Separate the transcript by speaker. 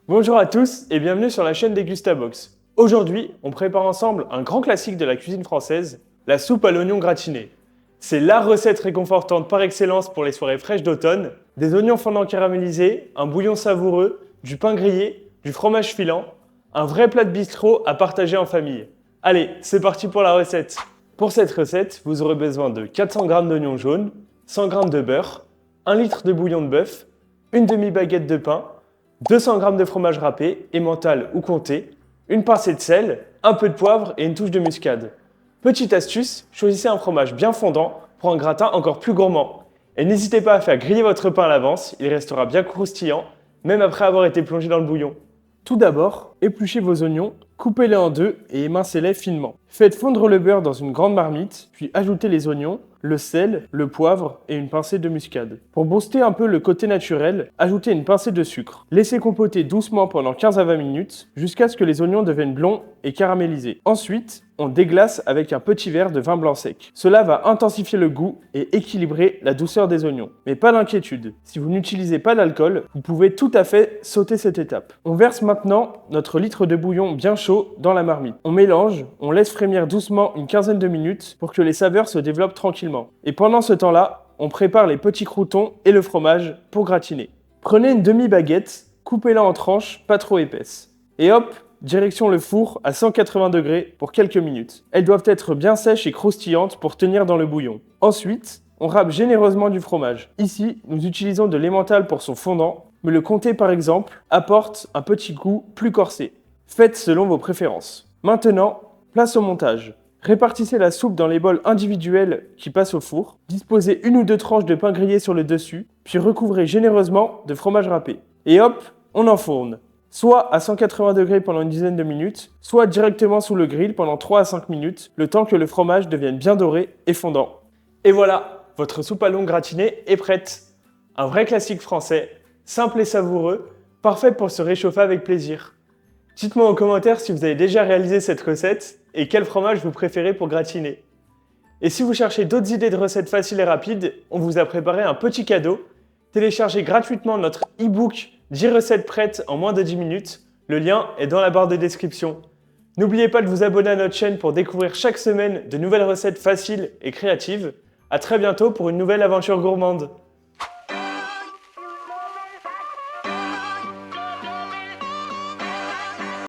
Speaker 1: Bonjour à tous et bienvenue sur la chaîne Degustabox. Aujourd'hui, on prépare ensemble un grand classique de la cuisine française, la soupe à l'oignon gratiné. C'est la recette réconfortante par excellence pour les soirées fraîches d'automne. Des oignons fondants caramélisés, un bouillon savoureux, du pain grillé, du fromage filant, un vrai plat de bistrot à partager en famille. Allez, c'est parti pour la recette. Pour cette recette, vous aurez besoin de 400 g d'oignons jaunes, 100 g de beurre, 1 litre de bouillon de bœuf, une demi-baguette de pain, 200 g de fromage râpé, emmental ou comté, une pincée de sel, un peu de poivre et une touche de muscade. Petite astuce, choisissez un fromage bien fondant pour un gratin encore plus gourmand. Et n'hésitez pas à faire griller votre pain à l'avance, il restera bien croustillant, même après avoir été plongé dans le bouillon. Tout d'abord, épluchez vos oignons, coupez-les en deux et émincez-les finement. Faites fondre le beurre dans une grande marmite, puis ajoutez les oignons, le sel, le poivre et une pincée de muscade. Pour booster un peu le côté naturel, ajoutez une pincée de sucre. Laissez compoter doucement pendant 15 à 20 minutes jusqu'à ce que les oignons deviennent blonds et caramélisés. Ensuite, on déglace avec un petit verre de vin blanc sec. Cela va intensifier le goût et équilibrer la douceur des oignons. Mais pas d'inquiétude, si vous n'utilisez pas d'alcool, vous pouvez tout à fait sauter cette étape. On verse maintenant notre litre de bouillon bien chaud dans la marmite. On mélange, on laisse frémir doucement une quinzaine de minutes pour que les saveurs se développent tranquillement. Et pendant ce temps-là, on prépare les petits croûtons et le fromage pour gratiner. Prenez une demi-baguette, coupez-la en tranches pas trop épaisses. Et hop, direction le four à 180 degrés pour quelques minutes. Elles doivent être bien sèches et croustillantes pour tenir dans le bouillon. Ensuite, on râpe généreusement du fromage. Ici, nous utilisons de l'emmental pour son fondant, mais le comté par exemple apporte un petit goût plus corsé. Faites selon vos préférences. Maintenant, place au montage. Répartissez la soupe dans les bols individuels qui passent au four. Disposez une ou deux tranches de pain grillé sur le dessus, puis recouvrez généreusement de fromage râpé. Et hop, on enfourne. Soit à 180 degrés pendant une dizaine de minutes, soit directement sous le grill pendant 3 à 5 minutes, le temps que le fromage devienne bien doré et fondant. Et voilà, votre soupe à l'oignon gratiné est prête. Un vrai classique français, simple et savoureux, parfait pour se réchauffer avec plaisir. Dites-moi en commentaire si vous avez déjà réalisé cette recette et quel fromage vous préférez pour gratiner. Et si vous cherchez d'autres idées de recettes faciles et rapides, on vous a préparé un petit cadeau. Téléchargez gratuitement notre e-book 10 recettes prêtes en moins de 10 minutes. Le lien est dans la barre de description. N'oubliez pas de vous abonner à notre chaîne pour découvrir chaque semaine de nouvelles recettes faciles et créatives. À très bientôt pour une nouvelle aventure gourmande.